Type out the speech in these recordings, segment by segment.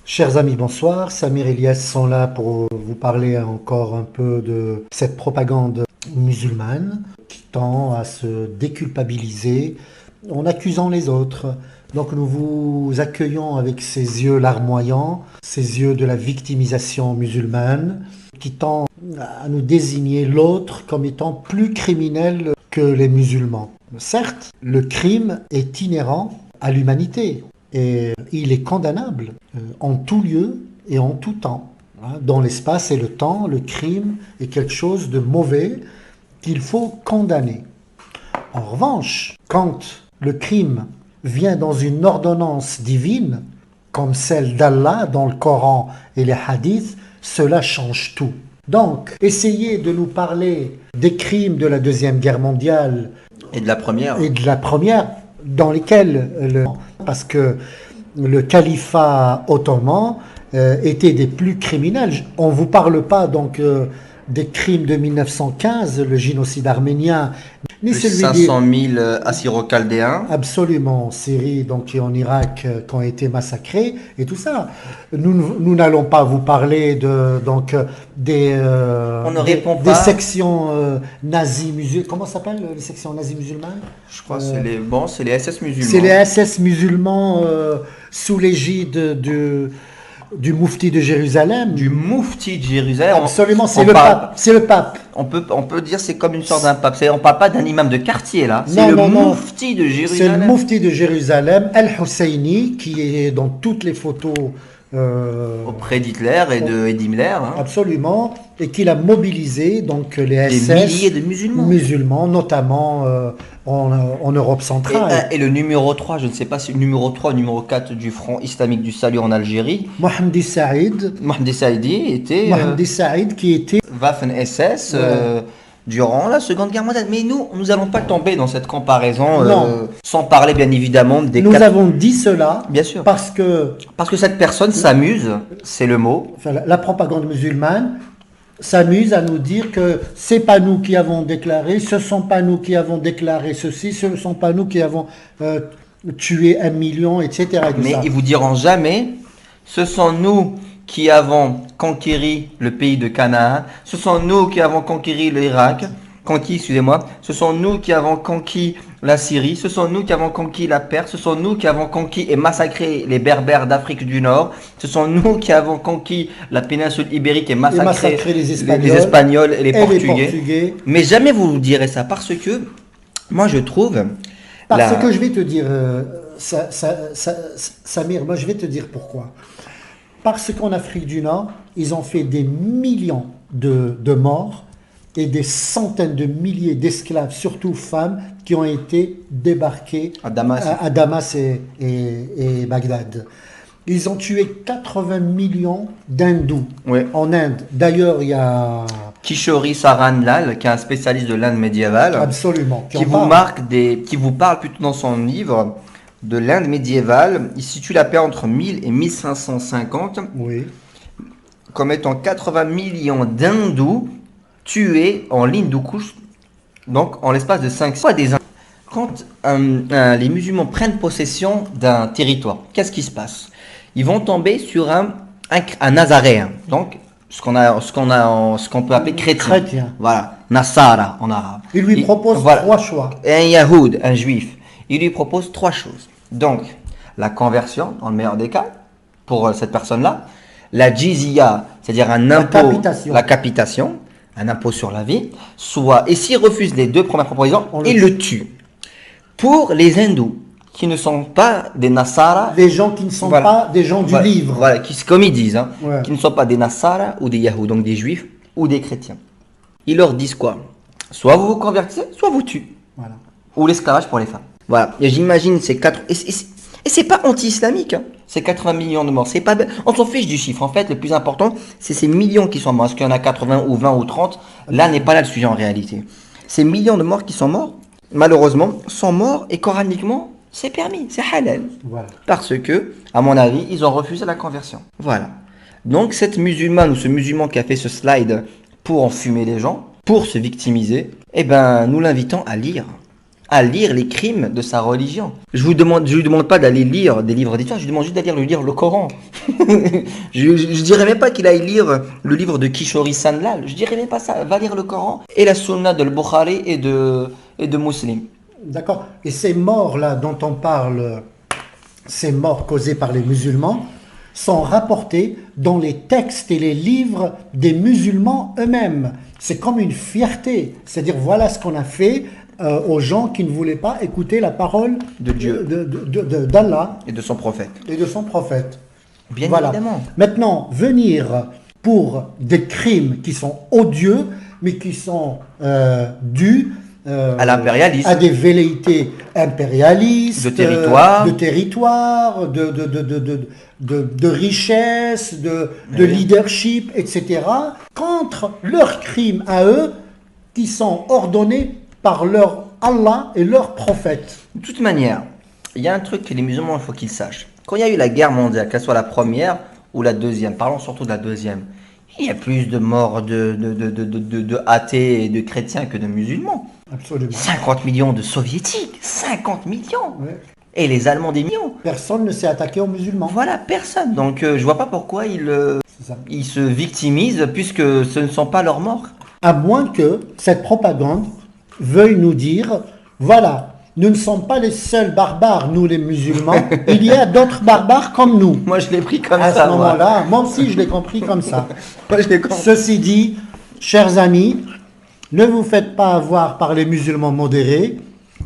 Chers amis, bonsoir. Samir et Elias sont là pour vous parler encore un peu de cette propagande musulmane qui tend à se déculpabiliser en accusant les autres. Donc nous vous accueillons avec ces yeux larmoyants, ces yeux de la victimisation musulmane qui tend à nous désigner l'autre comme étant plus criminel que les musulmans. Certes, le crime est inhérent à l'humanité. Et il est condamnable en tout lieu et en tout temps. Dans l'espace et le temps, le crime est quelque chose de mauvais qu'il faut condamner. En revanche, quand le crime vient dans une ordonnance divine, comme celle d'Allah dans le Coran et les hadiths, cela change tout. Donc, essayez de nous parler des crimes de la Deuxième Guerre mondiale Et de la première, dans lesquels parce que le califat ottoman était des plus criminels. On ne vous parle pas donc des crimes de 1915, le génocide arménien, ni plus celui 500 000 Assyro-Chaldéens. absolument en Syrie donc et en Irak qui ont été massacrés et tout ça. Nous n'allons pas vous parler de donc On ne répond des pas. sections nazies musulmanes. Comment ça s'appelle les sections nazies musulmanes? Je crois que c'est les SS musulmans. C'est les SS musulmans sous l'égide du Moufti de Jérusalem. Du Moufti de Jérusalem. Absolument, c'est on le parle- pape. C'est le pape. On peut dire c'est comme une sorte d'un pape. On parle pas d'un imam de quartier là. C'est Non, le non, non. Moufti de C'est le Jérusalem. Moufti de Jérusalem, Al-Husseini, qui est dans toutes les photos. Auprès d'Hitler et d'Himmler. Hein. Absolument, et qu'il a mobilisé donc les Des SS milliers de musulmans. notamment en Europe centrale. Et le numéro 3, je ne sais pas si le numéro 3 ou le numéro 4 du Front islamique du salut en Algérie, Mohammed Saïd, Mohamed Saïdi était Mohammed Saïd qui était Waffen-SS durant la Seconde Guerre mondiale. Mais nous allons pas tomber dans cette comparaison Non. sans parler bien évidemment des nous quatre- avons dit cela Bien sûr. parce que Parce que cette personne s'amuse, c'est le mot. enfin, la propagande musulmane s'amuse à nous dire que c'est pas nous qui avons déclaré, ce sont pas nous qui avons déclaré ceci, ce sont pas nous qui avons tué 1 million, etc. et tout Mais ça. ils vous diront jamais, ce sont nous qui avons conquéri le pays de Canaan, ce sont nous qui avons conquéri l'Irak, ce sont nous qui avons conquis la Syrie, ce sont nous qui avons conquis la Perse, ce sont nous qui avons conquis et massacré les Berbères d'Afrique du Nord, ce sont nous qui avons conquis la péninsule ibérique et massacré les Espagnols et les et les Portugais. Portugais. Mais jamais vous direz ça parce que moi je trouve Parce que je vais te dire, Samir, moi je vais te dire pourquoi. Parce qu'en Afrique du Nord, ils ont fait des millions de morts et des centaines de milliers d'esclaves, surtout femmes, qui ont été débarqués à Damas. à Damas et Bagdad. Ils ont tué 80 millions d'hindous Oui. en Inde. D'ailleurs, il y a Kishori Saranlal, qui est un spécialiste de l'Inde médiévale, absolument qui vous parle plutôt dans son livre de l'Inde médiévale. Il situe la paix entre 1000 et 1550 Oui. comme étant 80 millions d'hindous tués en l'Hindu Kush, donc en l'espace de 5 fois des hindous. Quand les musulmans prennent possession d'un territoire, qu'est-ce qui se passe? Ils vont tomber sur un nazaréen, donc ce qu'on peut appeler chrétien. Chrétien. Voilà, Nasara en arabe. Il lui propose voilà. 3 choix. Et un Yahoud, un juif, il lui propose 3 choses. Donc, la conversion, dans le meilleur des cas, pour cette personne-là, la jizya, c'est-à-dire un impôt, capitation. la capitation, un impôt sur la vie, et s'il refuse les 2 premières propositions, On le il le tue. Pour les hindous, qui ne sont pas des Nasara, Des gens qui ne sont Voilà. pas des gens du voilà, livre. voilà, comme ils disent, hein, Ouais. qui ne sont pas des Nasara ou des Yahouds, donc des juifs ou des chrétiens. Ils leur disent quoi? Soit vous vous convertissez, soit vous tuez. Voilà. Ou l'esclavage pour les femmes. Voilà. Et j'imagine ces 4... Et c'est pas anti-islamique, hein. Ces 80 millions de morts. C'est pas... On s'en fiche du chiffre. En fait, le plus important, c'est ces millions qui sont morts. Est-ce qu'il y en a 80 ou 20 ou 30? Là n'est pas là le sujet en réalité. Ces millions de morts qui sont morts, malheureusement, sont morts et coraniquement, c'est permis, c'est halal. Voilà. Parce que, à mon avis, ils ont refusé la conversion. Voilà. Donc, cette musulmane ou ce musulman qui a fait ce slide pour enfumer les gens, pour se victimiser, eh ben, nous l'invitons à lire les crimes de sa religion. Je lui demande pas d'aller lire des livres d'histoire, je lui demande juste d'aller lire le Coran. Je dirais même pas qu'il aille lire le livre de Kishori Sandlal. Je dirais même pas ça. Va lire le Coran et la Sunna de Bukhari et de Muslim. D'accord. Et ces morts-là dont on parle, ces morts causées par les musulmans, sont rapportées dans les textes et les livres des musulmans eux-mêmes. C'est comme une fierté. C'est-à-dire, voilà ce qu'on a fait aux gens qui ne voulaient pas écouter la parole De Dieu. d'Allah Et de son prophète. et de son prophète. Bien Voilà. évidemment. Maintenant, venir pour des crimes qui sont odieux, mais qui sont dus À l'impérialisme. à des velléités impérialistes, De territoire. de territoire, de richesse, de Oui. leadership, etc., contre leurs crimes à eux, qui sont ordonnés par leur Allah et leur prophète. De toute manière, il y a un truc que les musulmans, il faut qu'ils sachent. Quand il y a eu la guerre mondiale, qu'elle soit la première ou la deuxième, parlons surtout de la deuxième, il y a plus de morts de athées et de chrétiens que de musulmans. Absolument. 50 millions de soviétiques, 50 millions. Ouais. Et les Allemands des millions. Personne ne s'est attaqué aux musulmans. Voilà, personne. Donc je vois pas pourquoi C'est ça. ils se victimisent puisque ce ne sont pas leurs morts. À moins que cette propagande veuille nous dire, voilà, nous ne sommes pas les seuls barbares, nous les musulmans, il y a d'autres barbares comme nous. Moi je l'ai pris comme À ça. ce moment-là, moi aussi je l'ai compris comme ça. Moi, je l'ai compris. Ceci dit, chers amis, ne vous faites pas avoir par les musulmans modérés,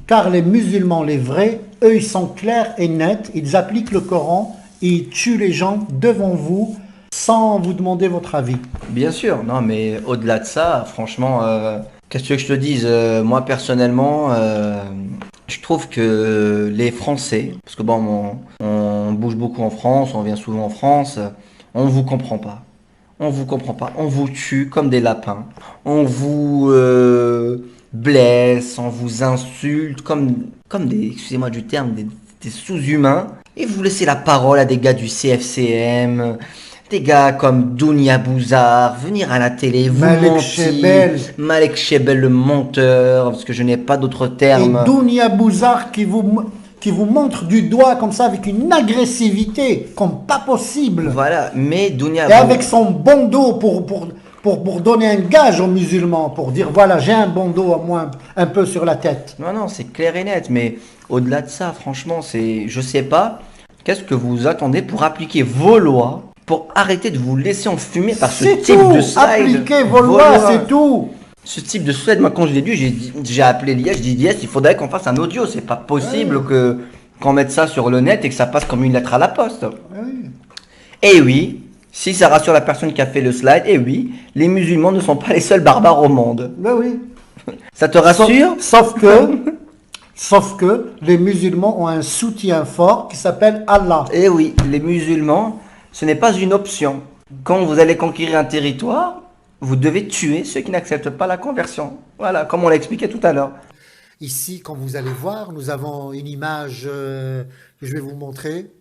car les musulmans, les vrais, eux, ils sont clairs et nets, ils appliquent le Coran, ils tuent les gens devant vous sans vous demander votre avis. Bien sûr, non, mais au-delà de ça, franchement, qu'est-ce que tu veux que je te dise? Moi, personnellement, je trouve que les Français, parce que bon, on bouge beaucoup en France, on vient souvent en France, on vous comprend pas. On vous comprend pas. On vous tue comme des lapins. On vous blesse, on vous insulte comme des, excusez-moi du terme, des sous-humains. Et vous laissez la parole à des gars du CFCM, des gars comme Dounia Bouzar, venir à la télé, vous Malek mentir. Chebel. Malek Chebel, le menteur, parce que je n'ai pas d'autres Et termes. Dounia Bouzar qui vous montre du doigt comme ça avec une agressivité comme pas possible. Voilà, mais Dounia Et avec son bon dos pour donner un gage aux musulmans, pour dire voilà, j'ai un bon dos à moi un peu sur la tête. Non, non, c'est clair et net, mais au-delà de ça, franchement, je sais pas, qu'est-ce que vous attendez pour appliquer vos lois, pour arrêter de vous laisser enfumer par ce C'est type tout, de slide. appliquez vos lois, c'est tout. Ce type de slide, moi, quand je l'ai lu, j'ai appelé Lies, je dis Lies, il faudrait qu'on fasse un audio, c'est pas possible qu'on mette ça sur le net et que ça passe comme une lettre à la poste. Oui. Et oui, si ça rassure la personne qui a fait le slide, et oui, les musulmans ne sont pas les seuls barbares au monde. Ben oui. Ça te rassure? Sauf que les musulmans ont un soutien fort qui s'appelle Allah. Eh oui, les musulmans, ce n'est pas une option. Quand vous allez conquérir un territoire, vous devez tuer ceux qui n'acceptent pas la conversion. Voilà, comme on l'a expliqué tout à l'heure. Ici, quand vous allez voir, nous avons une image que je vais vous montrer.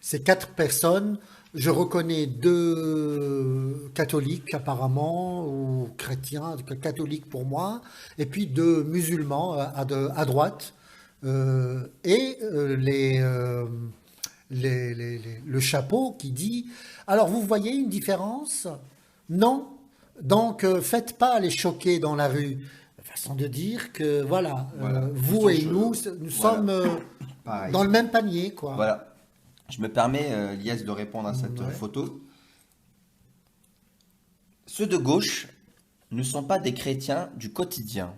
C'est 4 personnes. Je reconnais 2 catholiques apparemment, ou chrétiens, catholiques pour moi, et puis 2 musulmans à droite. Le chapeau qui dit, alors vous voyez une différence? Non. Donc faites pas les choquer dans la rue. Façon de dire que voilà, vous et nous sommes Pareil. dans le même panier, quoi. Voilà. Je me permets, Lies, de répondre à cette photo. Ceux de gauche ne sont pas des chrétiens du quotidien.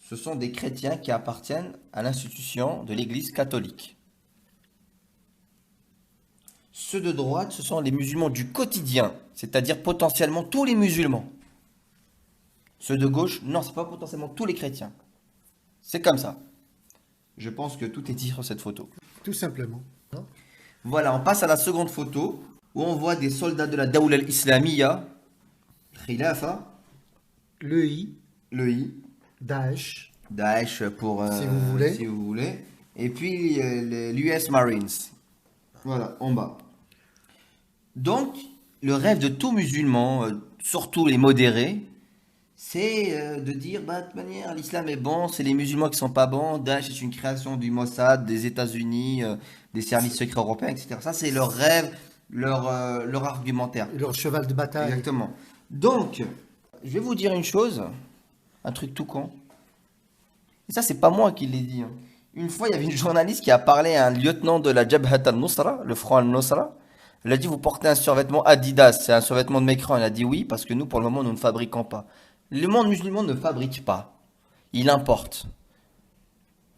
Ce sont des chrétiens qui appartiennent à l'institution de l'Église catholique. Ceux de droite, ce sont les musulmans du quotidien, c'est-à-dire potentiellement tous les musulmans. Ceux de gauche, non, c'est pas potentiellement tous les chrétiens. C'est comme ça. Je pense que tout est dit sur cette photo. Tout simplement. Voilà, on passe à la seconde photo où on voit des soldats de la Dawla al-Islamiyya, Khilafa, Le I, le I, Daesh, Daesh pour si vous voulez. et puis l'US Marines. Voilà, en bas. Donc, le rêve de tout musulman, surtout les modérés, c'est de dire, bah, de toute manière, l'islam est bon, c'est les musulmans qui sont pas bons, Daesh est une création du Mossad, des États-Unis, des services secrets européens, etc. Ça, c'est leur rêve, leur argumentaire. Leur cheval de bataille. Exactement. Donc, je vais vous dire une chose, un truc tout con. Et ça, c'est pas moi qui l'ai dit, hein. Une fois, il y avait une journaliste qui a parlé à un lieutenant de la Jabhat al-Nusra, le front al-Nusra. Elle a dit, vous portez un survêtement Adidas, c'est un survêtement de Mécran. Elle a dit oui, parce que nous, pour le moment, nous ne fabriquons pas. Le monde musulman ne fabrique pas. Il importe.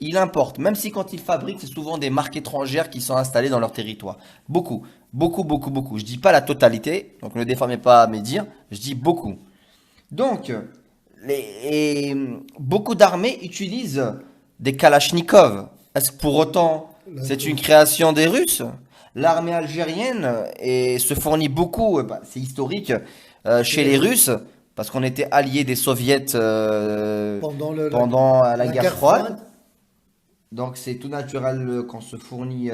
Il importe. Même si quand il fabrique, c'est souvent des marques étrangères qui sont installées dans leur territoire. Beaucoup. Beaucoup, beaucoup, beaucoup. Je dis pas la totalité, donc ne déformez pas mes dires. Je dis beaucoup. Donc, beaucoup d'armées utilisent des Kalachnikov. Est-ce que pour autant c'est une création des Russes? L'armée algérienne se fournit beaucoup, c'est historique, chez les Russes, parce qu'on était alliés des soviets pendant la guerre froide. Donc c'est tout naturel qu'on se fournit.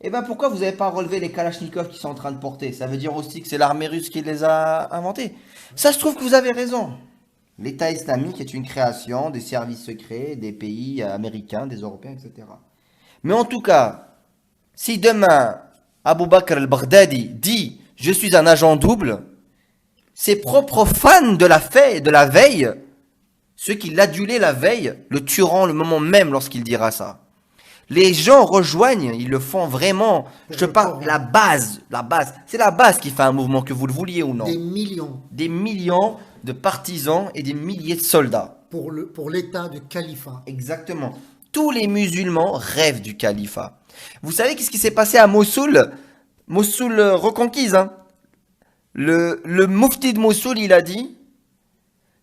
Et ben pourquoi vous n'avez pas relevé les Kalachnikov qui sont en train de porter? Ça veut dire aussi que c'est l'armée russe qui les a inventés. Ça, je trouve que vous avez raison. L'État islamique est une création des services secrets des pays américains, des Européens, etc. Mais en tout cas, si demain Abu Bakr al-Baghdadi dit « Je suis un agent double », ses propres fans de la fête, de la veille, ceux qui l'adulaient la veille, le tueront le moment même lorsqu'il dira ça. Les gens rejoignent, ils le font vraiment. Je te parle de la base. C'est la base qui fait un mouvement, que vous le vouliez ou non. Des millions. Des millions de partisans et des milliers de soldats. Pour l'état de califat. Exactement. Tous les musulmans rêvent du califat. Vous savez qu'est-ce qui s'est passé à Mossoul? Mossoul reconquise, hein. Le mufti de Mossoul, il a dit,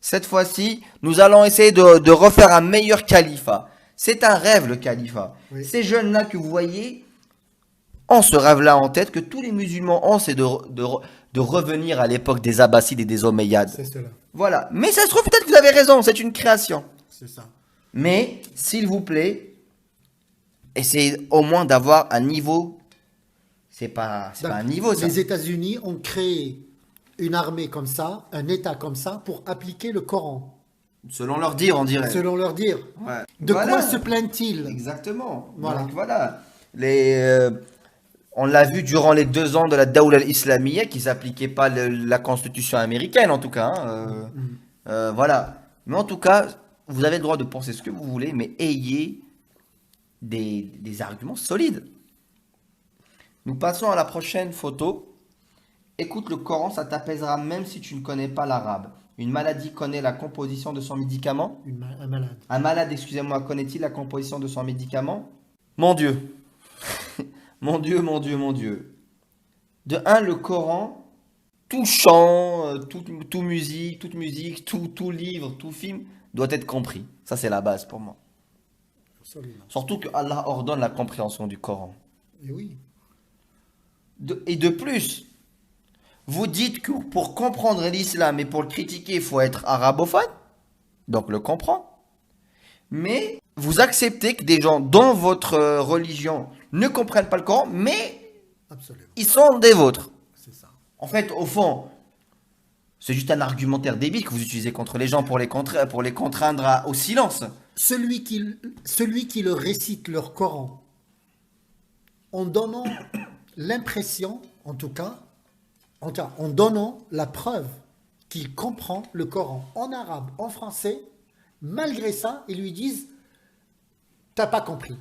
cette fois-ci, nous allons essayer de refaire un meilleur califat. C'est un rêve, le califat. Oui. Ces jeunes-là que vous voyez ont ce rêve-là en tête, que tous les musulmans ont, c'est de revenir à l'époque des Abbassides et des Omeyyades. C'est cela. Voilà. Mais ça se trouve, peut-être que vous avez raison, c'est une création. C'est ça. Mais, s'il vous plaît, essayez au moins d'avoir un niveau. C'est pas un niveau, ça. Les États-Unis ont créé une armée comme ça, un État comme ça, pour appliquer le Coran. Selon leur dire, on dirait. Selon leur dire. Ouais. De quoi se plaignent-ils? Exactement. Voilà. Donc voilà. On l'a vu durant les 2 ans de la Dawla al-Islamiyya qui s'appliquait pas la constitution américaine en tout cas. Hein. Voilà. Mais en tout cas, vous avez le droit de penser ce que vous voulez, mais ayez des arguments solides. Nous passons à la prochaine photo. Écoute le Coran, ça t'apaisera même si tu ne connais pas l'arabe. Une maladie connaît la composition de son médicament? Un malade. Un malade, excusez-moi, connaît-il la composition de son médicament? Mon Dieu. Mon Dieu, mon Dieu, mon Dieu. De un, le Coran, tout chant, toute musique, tout livre, tout film, doit être compris. Ça, c'est la base pour moi. Absolument. Surtout que Allah ordonne la compréhension du Coran. Et oui. Et de plus, vous dites que pour comprendre l'islam et pour le critiquer, il faut être arabophone, donc le comprendre. Mais vous acceptez que des gens dans votre religion ne comprennent pas le Coran, mais absolument, ils sont des vôtres. C'est ça. En fait, au fond, c'est juste un argumentaire débile que vous utilisez contre les gens pour les contraindre au silence. Celui qui leur récite leur Coran, en donnant l'impression, en donnant la preuve qu'il comprend le Coran en arabe, en français, malgré ça, ils lui disent « t'as pas compris ».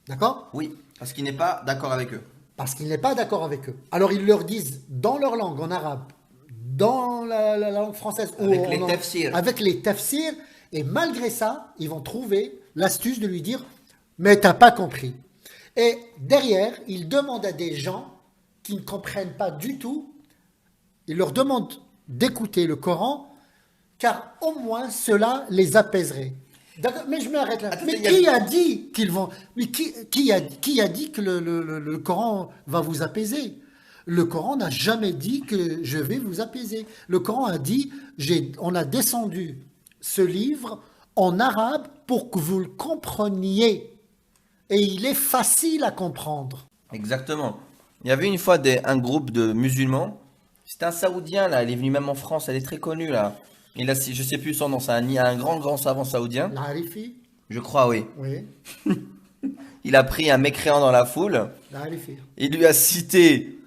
D'accord? Oui, parce qu'il n'est pas d'accord avec eux. Parce qu'il n'est pas d'accord avec eux. Alors ils leur disent dans leur langue, en arabe, dans la langue française, avec les tafsirs, et malgré ça, ils vont trouver l'astuce de lui dire « mais t'as pas compris ». Et derrière, ils demandent à des gens qui ne comprennent pas du tout, ils leur demandent d'écouter le Coran, car au moins cela les apaiserait. D'accord, mais je m'arrête là. Mais qui a dit qu'ils vont... Mais qui a dit que le Coran va vous apaiser? Le Coran n'a jamais dit que je vais vous apaiser. Le Coran a dit, on a descendu ce livre en arabe pour que vous le compreniez. Et il est facile à comprendre. Exactement. Il y avait une fois un groupe de musulmans, C'est un Saoudien là, il est venu même en France, elle est très connue là. Je sais plus son nom, c'est un grand savant saoudien. l'Arifi? Je crois, oui. Oui, Il a pris un mécréant dans la foule, l'Arifi. il lui a cité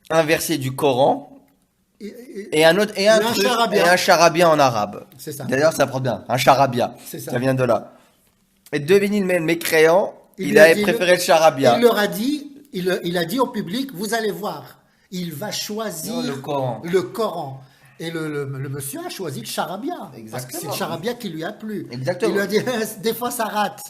un verset du Coran Et et un autre et un un truc charabia. et un charabia en arabe. C'est ça. D'ailleurs, ça prend bien, un charabia. C'est ça. Ça vient de là. Et devinez le mécréant, Il il lui a avait dit préféré le charabia. Il leur a dit, il a dit au public, vous allez voir, il va choisir Non, le Coran. le Coran. Et le monsieur a choisi le charabia. Parce que c'est Exactement. le charabia qui lui a plu. Exactement. Il lui a dit, des fois ça rate.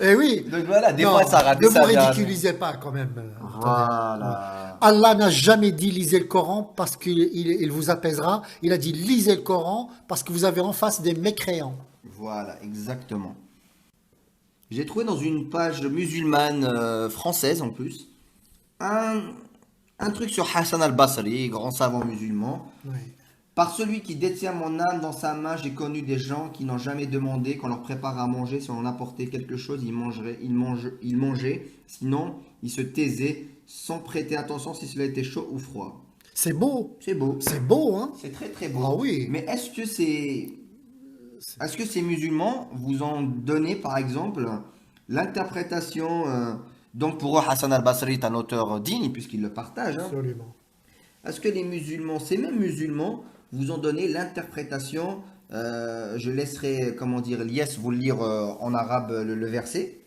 Et oui. Donc voilà, des Non, fois ça rate. ne ça vous vient. ridiculisez pas quand même. Voilà. Allah n'a jamais dit lisez le Coran parce qu'il vous apaisera. Il a dit lisez le Coran parce que vous avez en face des mécréants. Voilà, exactement. J'ai trouvé dans une page musulmane française en plus un truc sur Hassan al-Basri, grand savant musulman. Oui. Par celui qui détient mon âme dans sa main, j'ai connu des gens qui n'ont jamais demandé qu'on leur prépare à manger. Si on en apportait quelque chose, ils mangeaient. Sinon, ils se taisaient sans prêter attention si cela était chaud ou froid. C'est beau. C'est beau. C'est beau, hein? C'est très très beau. Ah oui. Mais est-ce que ces musulmans vous ont donné par exemple l'interprétation donc pour eux Hassan al-Basri est un auteur digne puisqu'il le partage. Hein. Absolument. Est-ce que les musulmans, ces mêmes musulmans, vous ont donné l'interprétation je laisserai, comment dire, Lies vous lire en arabe le verset.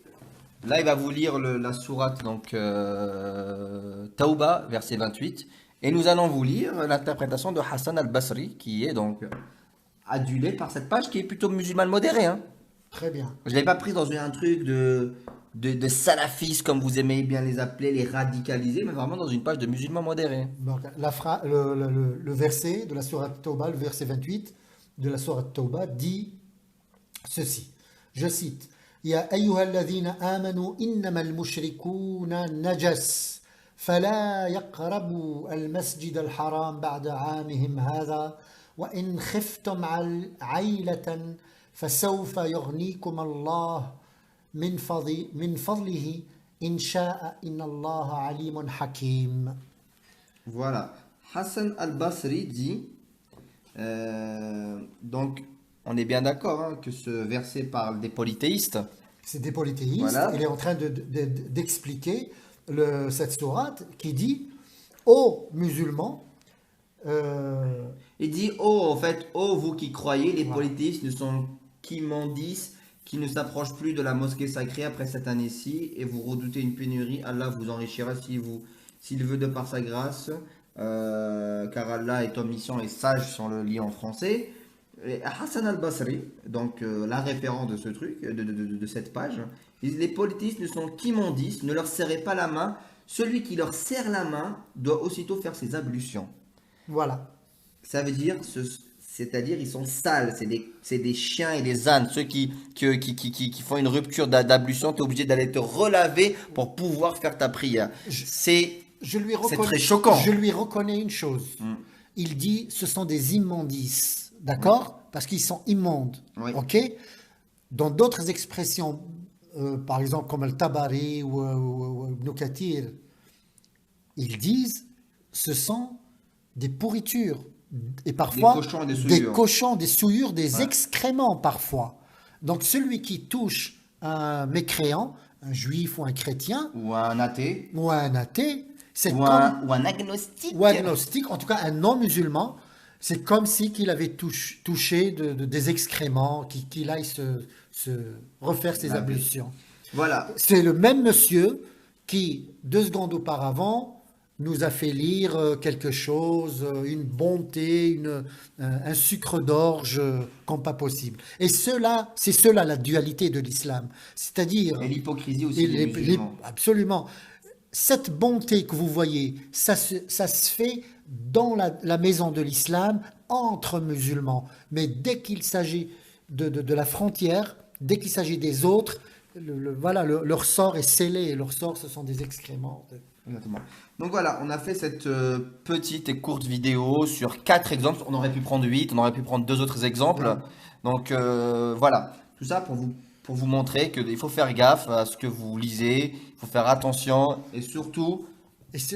Là, il va vous lire la sourate, donc Tauba, verset 28. Et nous allons vous lire l'interprétation de Hassan al-Basri, qui est donc adulé par cette page qui est plutôt musulmane modérée. Hein. Très bien. Je ne l'ai pas pris dans un truc de salafistes, comme vous aimez bien les appeler, les radicalisés, mais vraiment dans une page de musulmans modérés. Donc, le verset de la sourate Tauba, le verset 28 de la sourate Tauba dit ceci. Je cite. Ya ayyuhalladhina amanu innamal mushrikuna najas fala yaqrabu al-masjid al-haram ba'da 'amihim hadha wa in khiftum 'ailatan fasawfa yughnikum Allah min fadlihi in sha'a inna Allah 'alimun hakim. Voilà. Hassan al-Basri dit, donc on est bien d'accord hein, que ce verset parle des polythéistes. C'est des polythéistes. Voilà. Il est en train d'expliquer cette sourate qui dit aux musulmans. Il dit, oh, en fait, oh, vous qui croyez, les Voilà. polythéistes ne sont qu'immondices, qui ne s'approchent plus de la mosquée sacrée après cette année-ci, et vous redoutez une pénurie, Allah vous enrichira s'il veut de par sa grâce, car Allah est omniscient et sage si on le lit en français. Et Hassan al-Basri, donc la référence de ce truc, de cette page, il dit, les polythéistes ne sont qu'immondices, ne leur serrez pas la main, celui qui leur serre la main doit aussitôt faire ses ablutions. Voilà. Ça veut dire, c'est-à-dire ils sont sales, c'est des chiens et des ânes, ceux qui font une rupture d'ablution, tu es obligé d'aller te relaver pour pouvoir faire ta prière. C'est très choquant. Je lui reconnais une chose. Il dit ce sont des immondices, d'accord? Parce qu'ils sont immondes, Oui. ok? Dans d'autres expressions, par exemple comme le Tabari ou Ibn Kathir, ils disent ce sont des pourritures et parfois Des cochons et des souillures. des cochons, des souillures, des Ouais. excréments parfois. Donc celui qui touche un mécréant, un juif ou un chrétien Ou un athée, ou un athée, c'est ou comme un agnostique. ou agnostique, en tout cas un non-musulman, c'est comme si qu'il avait touché des excréments, qu'il aille se refaire ses Laver. ablutions. Voilà. C'est le même monsieur qui, 2 secondes auparavant, nous a fait lire quelque chose, une bonté, un sucre d'orge comme pas possible. Et c'est cela la dualité de l'islam. C'est-à-dire, Et l'hypocrisie aussi des musulmans. absolument, cette bonté que vous voyez, ça se fait dans la maison de l'islam, entre musulmans. Mais dès qu'il s'agit de la frontière, dès qu'il s'agit des autres, voilà, leur sort est scellé. Leur sort, ce sont des excréments. Exactement. Donc voilà, on a fait cette petite et courte vidéo sur 4 exemples. On aurait pu prendre 8, on aurait pu prendre 2 autres exemples. Ouais. Donc voilà, tout ça pour vous montrer qu'il faut faire gaffe à ce que vous lisez, il faut faire attention et surtout,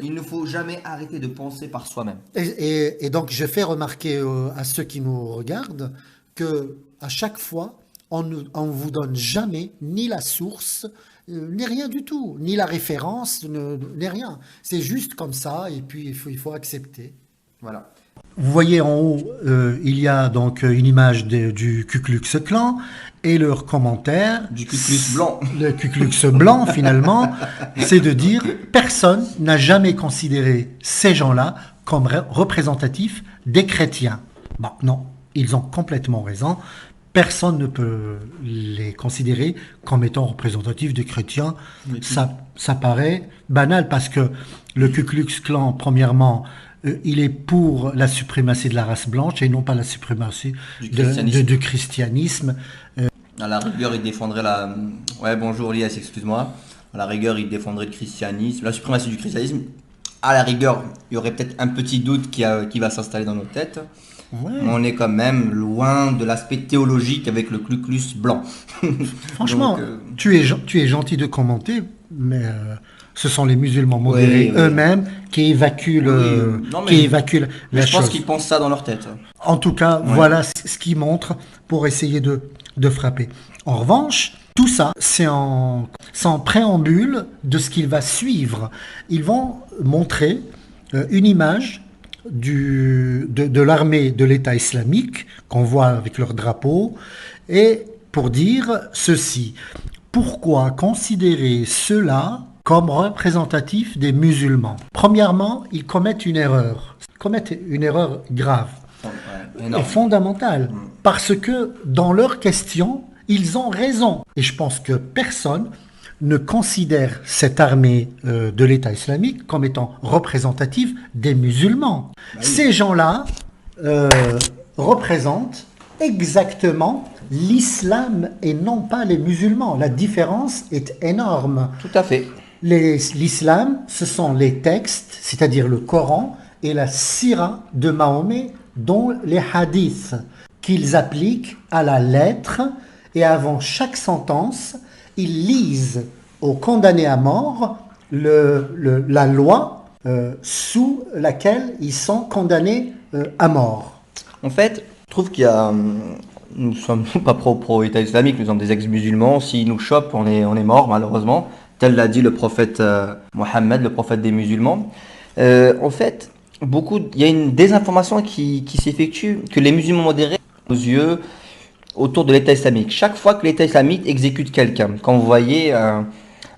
Il ne faut jamais arrêter de penser par soi-même. Et donc, je fais remarquer à ceux qui nous regardent que à chaque fois, on vous donne jamais ni la source, ni rien du tout, ni la référence, ni rien. C'est juste comme ça, et puis il faut accepter. Voilà. Vous voyez en haut, il y a donc une image du Ku Klux Klan et leur commentaire. Du Ku Klux blanc. Le Ku Klux blanc, finalement, c'est de dire personne n'a jamais considéré ces gens-là comme représentatifs des chrétiens. Bon, non, ils ont complètement raison. Personne ne peut les considérer comme étant représentatifs des chrétiens. Ça paraît banal parce que le Ku Klux Klan, premièrement, il est pour la suprématie de la race blanche et non pas la suprématie du christianisme. À la rigueur, il défendrait la... Ouais, bonjour Lias, excuse-moi. À la rigueur, il défendrait le christianisme, la suprématie du christianisme. À la rigueur, il y aurait peut-être un petit doute qui va s'installer dans nos têtes. Ouais. Mais on est quand même loin de l'aspect théologique avec le Ku Klux blanc. Franchement, donc, tu es gentil de commenter, mais ce sont les musulmans modérés eux-mêmes qui évacuent la chose. Je pense qu'ils pensent ça dans leur tête. En tout cas, voilà ce qu'ils montrent pour essayer de frapper. En revanche, tout ça, c'est en préambule de ce qu'il va suivre. Ils vont montrer une image de l'armée de l'État islamique qu'on voit avec leur drapeau et pour dire ceci. Pourquoi considérer ceux-là comme représentatifs des musulmans? Premièrement, ils commettent une erreur grave et fondamentale parce que dans leurs questions, ils ont raison. Et je pense que personne ne considère cette armée de l'État islamique comme étant représentative des musulmans. Bah oui. Ces gens-là représentent exactement l'islam et non pas les musulmans. La différence est énorme. Tout à fait. L'islam, ce sont les textes, c'est-à-dire le Coran et la sira de Mahomet, dont les hadiths, qu'ils appliquent à la lettre et avant chaque sentence, ils lisent aux condamnés à mort la loi sous laquelle ils sont condamnés à mort. En fait, je trouve qu'il y a... Nous ne sommes pas pro-État islamique, nous sommes des ex-musulmans. S'ils nous chopent, on est mort malheureusement. Tel l'a dit le prophète Mohammed, le prophète des musulmans. En fait, il y a une désinformation qui s'effectue, que les musulmans modérés, aux yeux, autour de l'État islamique. Chaque fois que l'État islamique exécute quelqu'un, quand vous voyez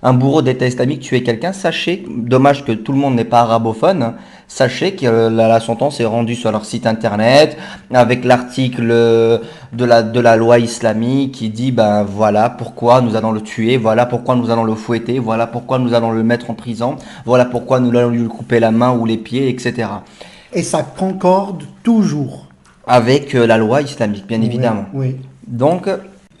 un bourreau d'État islamique tuer quelqu'un, sachez, dommage que tout le monde n'est pas arabophone, sachez que la sentence est rendue sur leur site internet avec l'article de la loi islamique qui dit ben voilà pourquoi nous allons le tuer, voilà pourquoi nous allons le fouetter, voilà pourquoi nous allons le mettre en prison, voilà pourquoi nous allons lui couper la main ou les pieds, etc. Et ça concorde toujours avec la loi islamique, bien évidemment. Oui. Donc,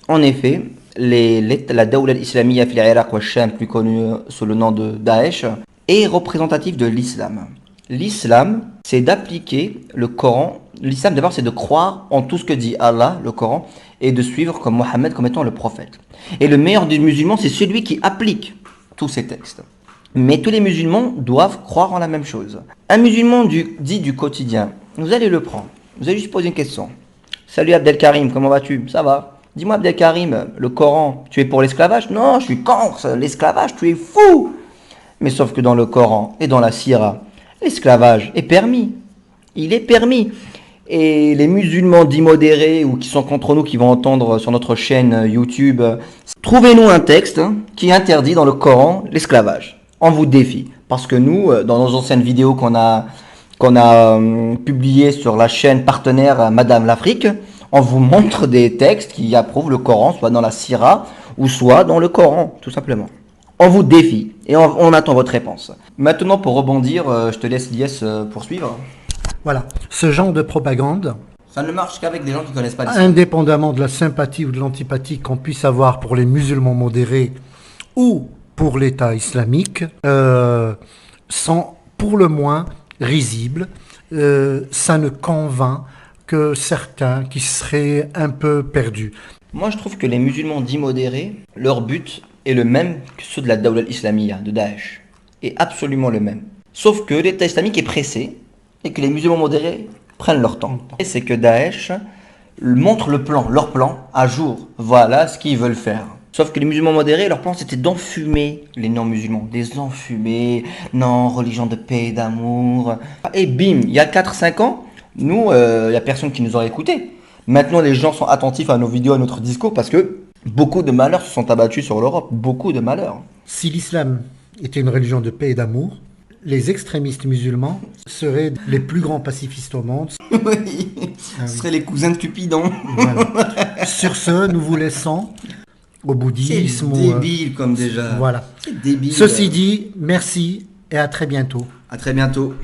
en effet, la Dawla al-Islamiyya fil Iraq wa Sham, plus connue sous le nom de Daesh, est représentative de l'islam. L'islam, c'est d'appliquer le Coran. L'islam, d'abord, c'est de croire en tout ce que dit Allah, le Coran, et de suivre comme Mohammed comme étant le prophète. Et le meilleur des musulmans, c'est celui qui applique tous ces textes. Mais tous les musulmans doivent croire en la même chose. Un musulman dit du quotidien, vous allez le prendre. Vous allez juste poser une question. Salut Abdelkarim, comment vas-tu? Ça va. Dis-moi Abdelkarim, le Coran, tu es pour l'esclavage? Non, je suis contre l'esclavage, tu es fou. Mais sauf que dans le Coran et dans la Sira, l'esclavage est permis. Il est permis. Et les musulmans dits modérés ou qui sont contre nous, qui vont entendre sur notre chaîne YouTube, trouvez-nous un texte qui interdit dans le Coran l'esclavage. On vous défie. Parce que nous, dans nos anciennes vidéos qu'on a publiées sur la chaîne partenaire Madame l'Afrique, on vous montre des textes qui approuvent le Coran, soit dans la Sira ou soit dans le Coran, tout simplement. On vous défie et on attend votre réponse. Maintenant, pour rebondir, je te laisse Lies poursuivre. Voilà, ce genre de propagande, ça ne marche qu'avec des gens qui ne connaissent pas l'islam. Indépendamment de la sympathie ou de l'antipathie qu'on puisse avoir pour les musulmans modérés ou pour l'État islamique, sont pour le moins risibles. Ça ne convainc que certains qui seraient un peu perdus. Moi, je trouve que les musulmans dits modérés, leur but est le même que ceux de la Dawla al-Islamiyya, de Daesh. Est absolument le même. Sauf que l'État islamique est pressé et que les musulmans modérés prennent leur temps. Et c'est que Daesh montre le plan, leur plan, à jour. Voilà ce qu'ils veulent faire. Sauf que les musulmans modérés, leur plan c'était d'enfumer les non-musulmans. Des enfumés, non, religion de paix et d'amour. Et bim, il y a 4-5 ans, nous, il n'y a personne qui nous aurait écoutés. Maintenant, les gens sont attentifs à nos vidéos, à notre discours, parce que beaucoup de malheurs se sont abattus sur l'Europe. Beaucoup de malheurs. Si l'islam était une religion de paix et d'amour, les extrémistes musulmans seraient les plus grands pacifistes au monde. Oui, Ah ce oui. seraient les cousins de Cupidon. Voilà. Sur ce, nous vous laissons au C'est bouddhisme. débile comme déjà. Voilà. C'est débile. Ceci dit, merci et à très bientôt. À très bientôt.